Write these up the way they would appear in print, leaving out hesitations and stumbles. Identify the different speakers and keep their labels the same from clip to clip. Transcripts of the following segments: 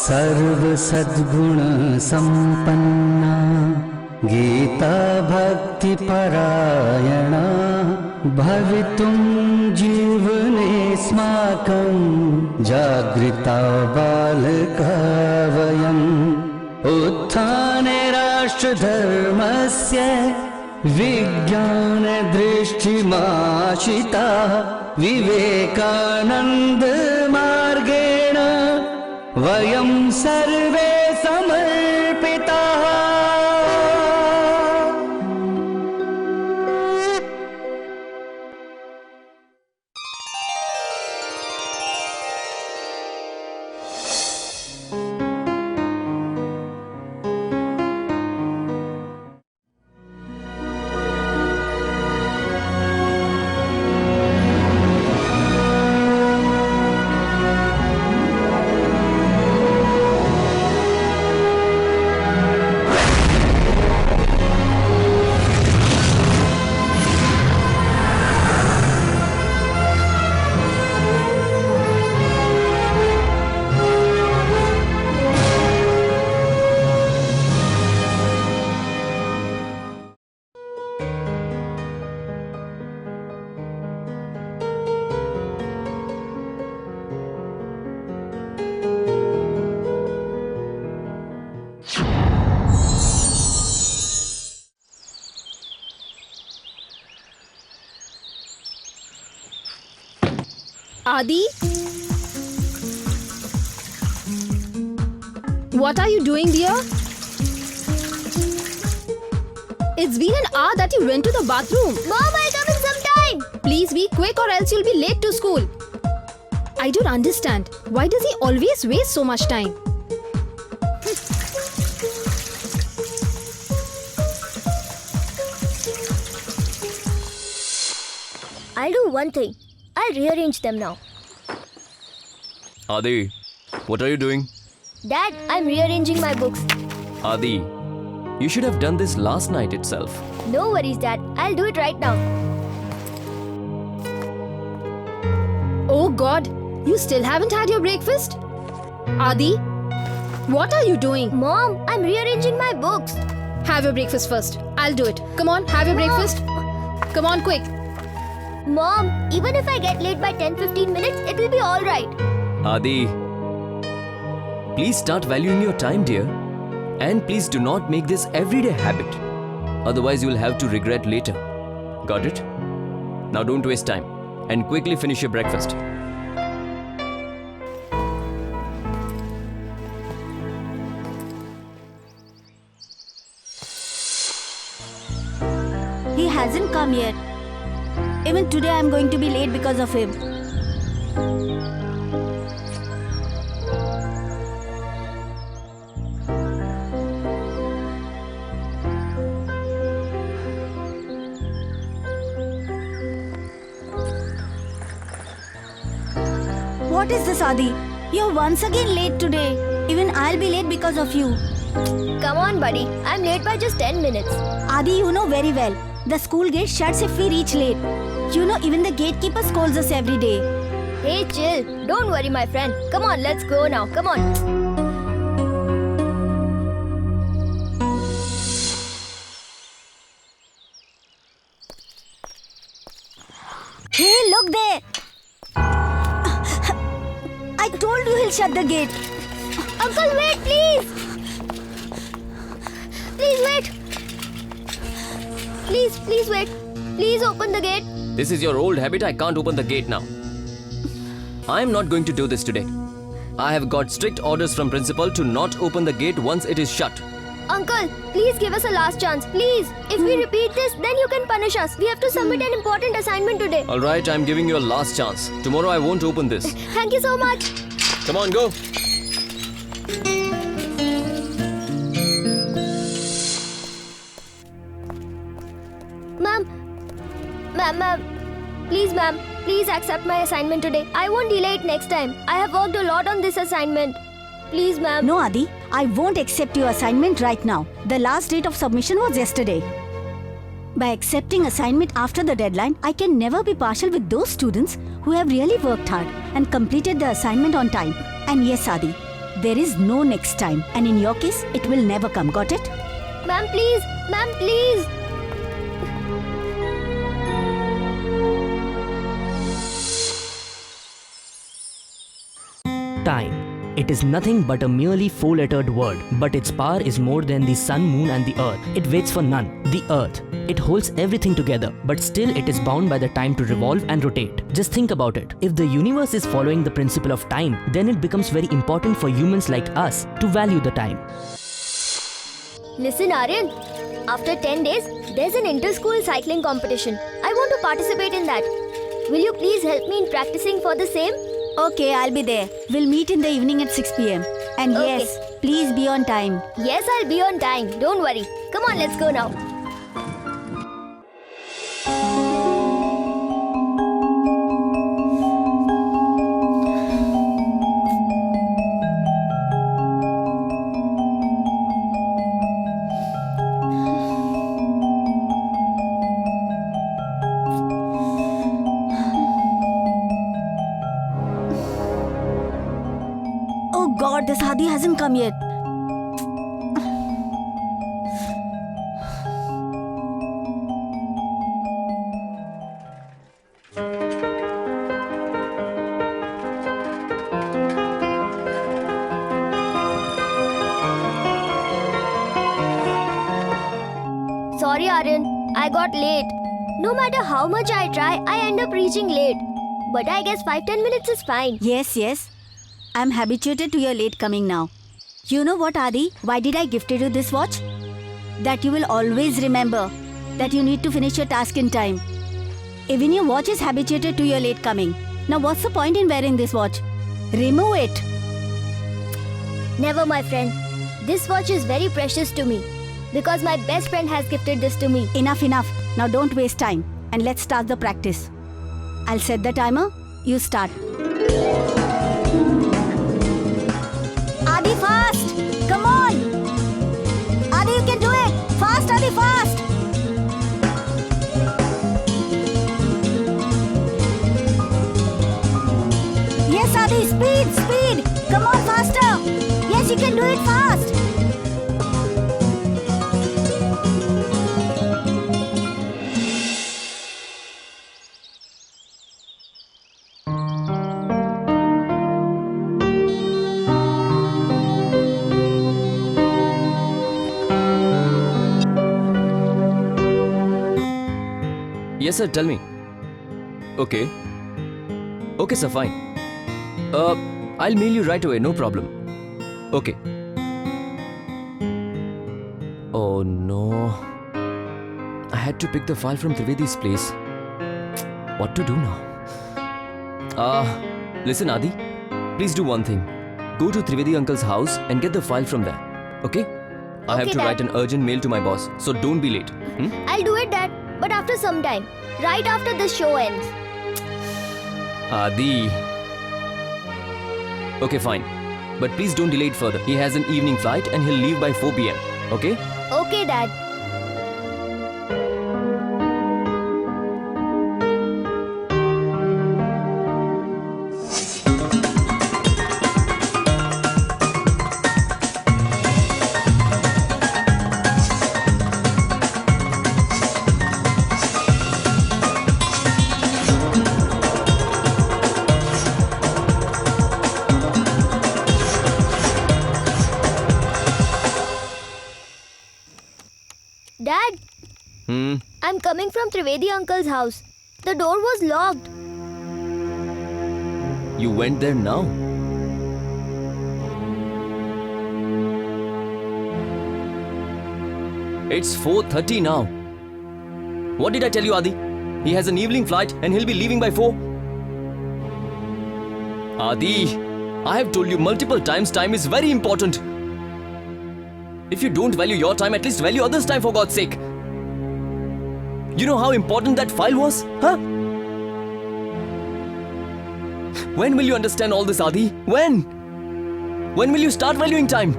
Speaker 1: सर्व सद्गुण संपन्ना गीता भक्ति परायणा भवितुं जीवनेऽस्माकं जागृता बालका वयम् उत्थाने राष्ट्रधर्मस्य विज्ञानदृष्टिमाशिता विवेकानन्द मार्गेण वयं सर्वे समर्पिताः।
Speaker 2: Adi? What are you doing, dear? It's been an hour that you went to the bathroom.
Speaker 3: Mom, I'll come in some time.
Speaker 2: Please be quick or else you'll be late to school. I don't understand. Why does he always waste so much time?
Speaker 3: I'll do one thing. I'll rearrange them now.
Speaker 4: Adi, what are you doing?
Speaker 3: Dad, I'm rearranging my books.
Speaker 4: Adi, you should have done this last night itself.
Speaker 3: No worries, Dad. I'll do it right now.
Speaker 2: Oh God, you still haven't had your breakfast? Adi, what are you doing?
Speaker 3: Mom, I'm rearranging my books.
Speaker 2: Have your breakfast first. I'll do it. Come on, have your breakfast. Come on, quick.
Speaker 3: Mom, even if I get late by 10-15 minutes, it will be alright.
Speaker 4: Adi, please start valuing your time, dear. And please do not make this everyday habit. Otherwise, you will have to regret later. Got it? Now don't waste time and quickly finish your breakfast.
Speaker 5: He hasn't come yet. Even today I'm going to be late because of him. What is this, Adi? You're once again late today. Even I'll be late because of you.
Speaker 3: Come on, buddy. I'm late by just 10 minutes.
Speaker 5: Adi, you know very well. The school gate shuts if we reach late. You know, even the gatekeeper scolds us every day.
Speaker 3: Hey, chill. Don't worry, my friend. Come on, let's go now. Come on.
Speaker 5: Hey, look there! I told you he'll shut the gate.
Speaker 3: Uncle, wait, please. Please wait. Please wait. Please open the gate.
Speaker 4: This is your old habit. I can't open the gate now. I am not going to do this today. I have got strict orders from principal to not open the gate once it is shut.
Speaker 3: Uncle, please give us a last chance. Please. If we repeat this, then you can punish us. We have to submit an important assignment today.
Speaker 4: Alright, I am giving you a last chance. Tomorrow I won't open this.
Speaker 3: Thank you so much.
Speaker 4: Come on, go.
Speaker 3: Ma'am, please accept my assignment today. I won't delay it next time. I have worked a lot on this assignment. Please, ma'am.
Speaker 5: No, Adi, I won't accept your assignment right now. The last date of submission was yesterday. By accepting assignment after the deadline, I can never be partial with those students who have really worked hard and completed the assignment on time. And yes, Adi, there is no next time. And in your case, it will never come. Got it?
Speaker 3: Ma'am, please. Ma'am, please.
Speaker 6: Time. It is nothing but a merely four-lettered word, but its power is more than the sun, moon and the earth. It waits for none. The earth. It holds everything together, but still it is bound by the time to revolve and rotate. Just think about it. If the universe is following the principle of time, then it becomes very important for humans like us to value the time.
Speaker 3: Listen, Aryan. After 10 days, there's an inter-school cycling competition. I want to participate in that. Will you please help me in practicing for the same?
Speaker 5: Okay, I'll be there. We'll meet in the evening at 6 p.m. And
Speaker 3: Okay.
Speaker 5: yes, please be on time.
Speaker 3: Yes, I'll be on time. Don't worry. Come on, let's go now.
Speaker 5: Oh God, this Adi hasn't come yet.
Speaker 3: Sorry, Aryan. I got late. No matter how much I try, I end up reaching late. But I guess 5-10 minutes is fine.
Speaker 5: Yes. I'm habituated to your late coming now. You know what, Adi? Why did I gift you this watch? That you will always remember that you need to finish your task in time. Even your watch is habituated to your late coming. Now what's the point in wearing this watch? Remove it.
Speaker 3: Never, my friend. This watch is very precious to me. Because my best friend has gifted this to me.
Speaker 5: Enough. Now don't waste time and let's start the practice. I'll set the timer. You start. Adi, fast! Come on! Adi, you can do it! Fast, Adi, fast! Yes, Adi, speed! Come on, faster! Yes, you can do it fast!
Speaker 4: Yes, sir, tell me. Okay. Okay, sir, fine. I'll mail you right away, no problem. Okay. Oh no. I had to pick the file from Trivedi's place. What to do now? Listen, Adi. Please do one thing. Go to Trivedi uncle's house and get the file from there. Okay? I have
Speaker 3: Okay,
Speaker 4: to
Speaker 3: Dad.
Speaker 4: write an urgent mail to my boss, so don't be late. Hmm?
Speaker 3: I'll do it, Dad. But after some time. Right after the show ends.
Speaker 4: Adi. Okay, fine. But please don't delay it further. He has an evening flight and he'll leave by 4 p.m. Okay?
Speaker 3: Okay, Dad. Dad,
Speaker 4: Hmm.
Speaker 3: I'm coming from Trivedi uncle's house. The door was locked.
Speaker 4: You went there now? It's 4:30 now. What did I tell you, Adi? He has an evening flight and he'll be leaving by 4. Adi, I have told you multiple times time is very important. If you don't value your time, at least value others' time for God's sake. You know how important that file was? Huh? When will you understand all this, Adi? When? When will you start valuing time?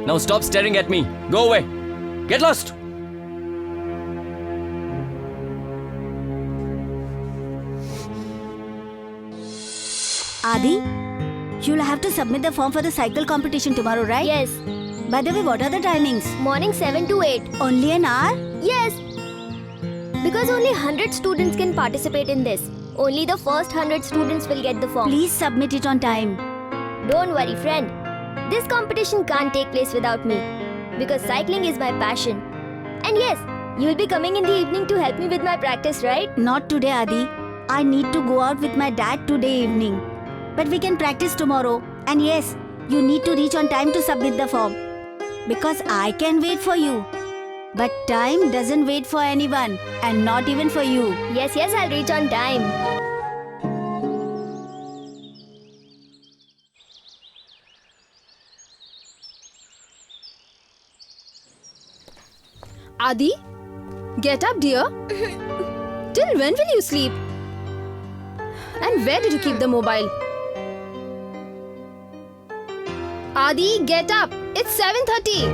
Speaker 4: Now stop staring at me. Go away. Get lost.
Speaker 5: Adi, you'll have to submit the form for the cycle competition tomorrow, right?
Speaker 3: Yes.
Speaker 5: By the way, what are the timings?
Speaker 3: Morning 7 to 8.
Speaker 5: Only an hour?
Speaker 3: Yes. Because only 100 students can participate in this. Only the first 100 students will get the form.
Speaker 5: Please submit it on time.
Speaker 3: Don't worry, friend. This competition can't take place without me. Because cycling is my passion. And yes, you'll be coming in the evening to help me with my practice, right?
Speaker 5: Not today, Adi. I need to go out with my dad today evening. But we can practice tomorrow. And yes, you need to reach on time to submit the form. Because I can wait for you. But time doesn't wait for anyone. And not even for you.
Speaker 3: Yes, I'll reach on time.
Speaker 2: Adi, get up, dear. Till when will you sleep? And where did you keep the mobile? Adi, get up. It's 7:30.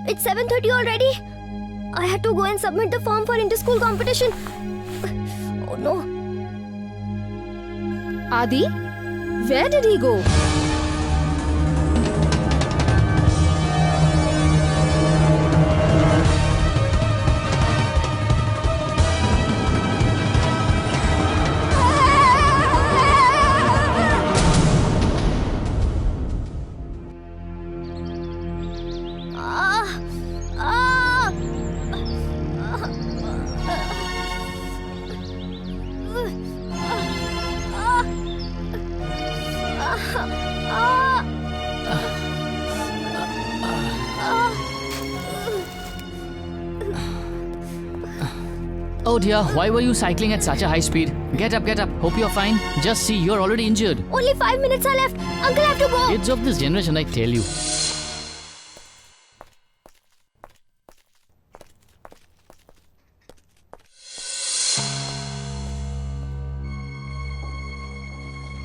Speaker 3: It's 7:30 already. I had to go and submit the form for inter-school competition. Oh no.
Speaker 2: Adi, where did he go?
Speaker 7: Oh dear, why were you cycling at such a high speed? Get up, get up. Hope you're fine. Just see, you're already injured.
Speaker 3: Only 5 minutes are left. Uncle, I have to go.
Speaker 7: Kids of this generation, I tell you.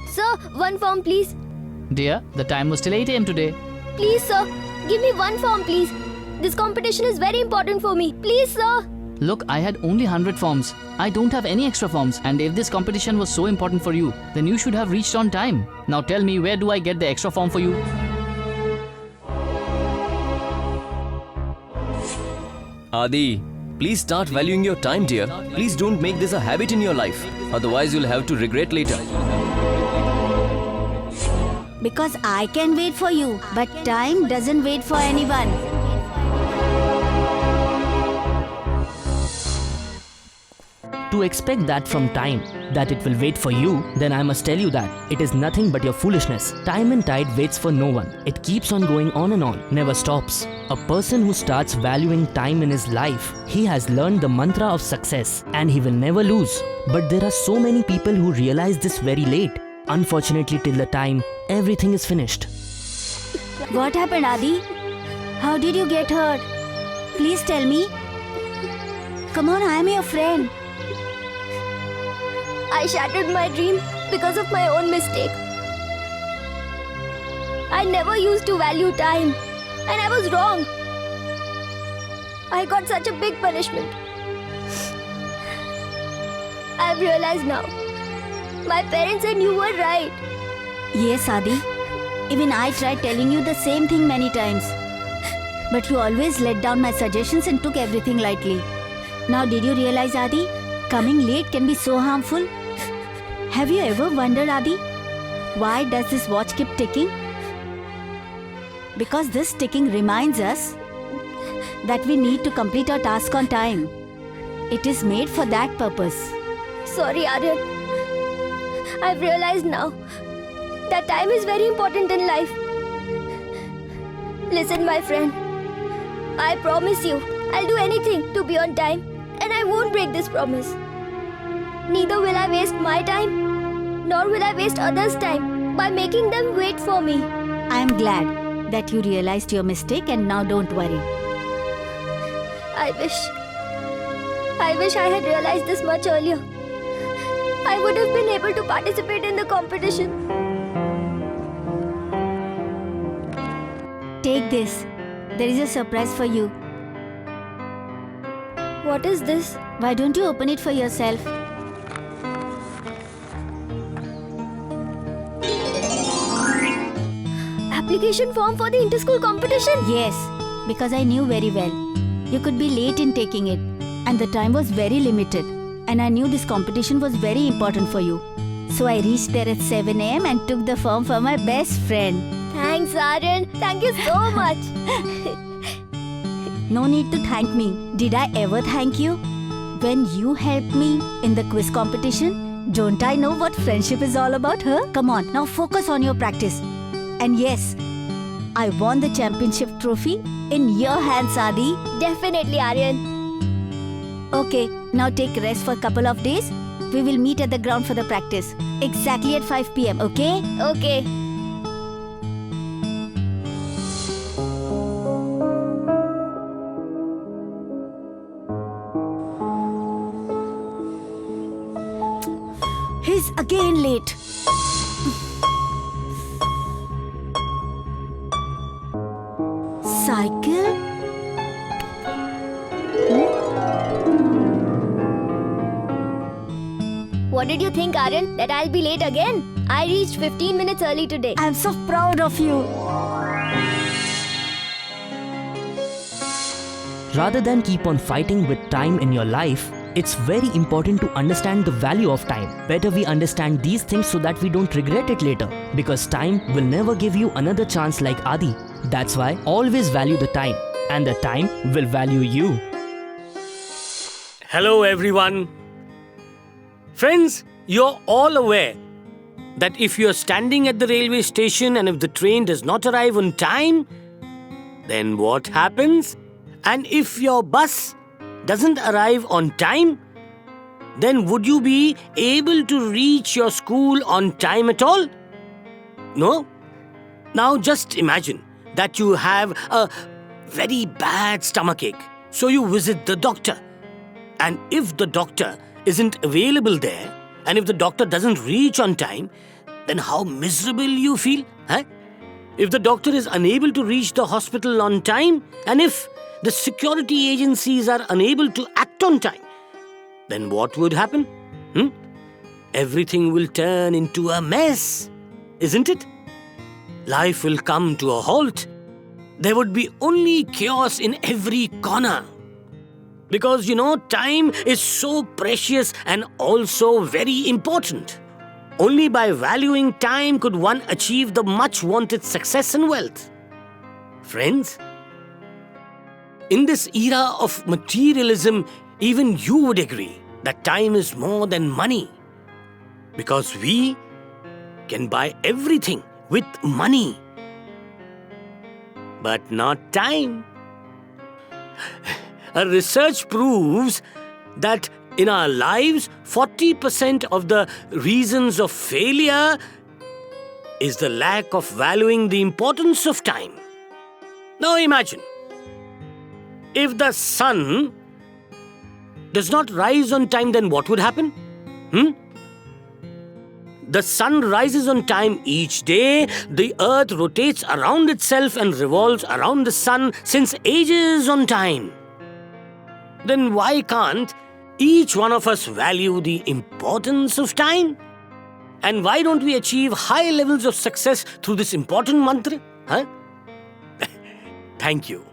Speaker 3: Sir, one form, please.
Speaker 7: Dear, the time was till 8 a.m. today.
Speaker 3: Please, sir. Give me one form, please. This competition is very important for me. Please, sir.
Speaker 7: Look, I had only 100 forms. I don't have any extra forms. And if this competition was so important for you, then you should have reached on time. Now tell me, where do I get the extra form for you?
Speaker 4: Adi, please start valuing your time, dear. Please don't make this a habit in your life. Otherwise, you'll have to regret later.
Speaker 5: Because I can wait for you. But time doesn't wait for anyone.
Speaker 6: To expect that from time, that it will wait for you, then I must tell you that it is nothing but your foolishness. Time and tide waits for no one. It keeps on going on and on, never stops. A person who starts valuing time in his life, he has learned the mantra of success and he will never lose. But there are so many people who realize this very late. Unfortunately, till the time, everything is finished.
Speaker 5: What happened, Adi? How did you get hurt? Please tell me. Come on, I am your friend.
Speaker 3: I shattered my dream because of my own mistake. I never used to value time, and I was wrong. I got such a big punishment. I've realized now. My parents and you were right.
Speaker 5: Yes, Adi. Even I tried telling you the same thing many times. But you always let down my suggestions and took everything lightly. Now, did you realize, Adi? Coming late can be so harmful. Have you ever wondered, Adi? Why does this watch keep ticking? Because this ticking reminds us that we need to complete our task on time. It is made for that purpose.
Speaker 3: Sorry, Aryan. I've realized now that time is very important in life. Listen, my friend. I promise you, I'll do anything to be on time, and I won't break this promise. Neither will I waste my time, nor will I waste others' time by making them wait for me.
Speaker 5: I am glad that you realized your mistake and now don't worry.
Speaker 3: I wish I had realized this much earlier. I would have been able to participate in the competition.
Speaker 5: Take this. There is a surprise for you.
Speaker 3: What is this?
Speaker 5: Why don't you open it for yourself?
Speaker 3: Application form for the inter-school competition?
Speaker 5: Yes, because I knew very well. You could be late in taking it, and the time was very limited. And I knew this competition was very important for you. So I reached there at 7 a.m. and took the form for my best friend.
Speaker 3: Thanks, Aryan. Thank you so much.
Speaker 5: No need to thank me. Did I ever thank you? When you helped me in the quiz competition, don't I know what friendship is all about, huh? Come on, now focus on your practice. And yes, I won the championship trophy in your hands, Adi.
Speaker 3: Definitely, Aryan.
Speaker 5: Okay, now take rest for a couple of days. We will meet at the ground for the practice. Exactly at 5 p.m., okay?
Speaker 3: Okay.
Speaker 5: He's again late. Cycle?
Speaker 3: What did you think, Aryan? That I'll be late again? I reached 15 minutes early today.
Speaker 5: I'm so proud of you.
Speaker 6: Rather than keep on fighting with time in your life, it's very important to understand the value of time. Better we understand these things so that we don't regret it later. Because time will never give you another chance like Adi. That's why always value the time. And the time will value you.
Speaker 8: Hello everyone. Friends, you're all aware that if you're standing at the railway station and if the train does not arrive on time, then what happens? And if your bus doesn't arrive on time, then would you be able to reach your school on time at all? No? Now just imagine that you have a very bad stomachache. So you visit the doctor. And if the doctor isn't available there, and if the doctor doesn't reach on time, then how miserable you feel, huh? If the doctor is unable to reach the hospital on time, and if the security agencies are unable to act on time, then what would happen? Everything will turn into a mess, isn't it? Life will come to a halt. There would be only chaos in every corner. Because, time is so precious and also very important. Only by valuing time could one achieve the much-wanted success and wealth. Friends, in this era of materialism, even you would agree that time is more than money. Because we can buy everything with money, but not time. A research proves that in our lives, 40% of the reasons of failure is the lack of valuing the importance of time. Now imagine, if the sun does not rise on time, then what would happen? The sun rises on time each day, the earth rotates around itself and revolves around the sun since ages on time. Then why can't each one of us value the importance of time? And why don't we achieve high levels of success through this important mantra? Thank you.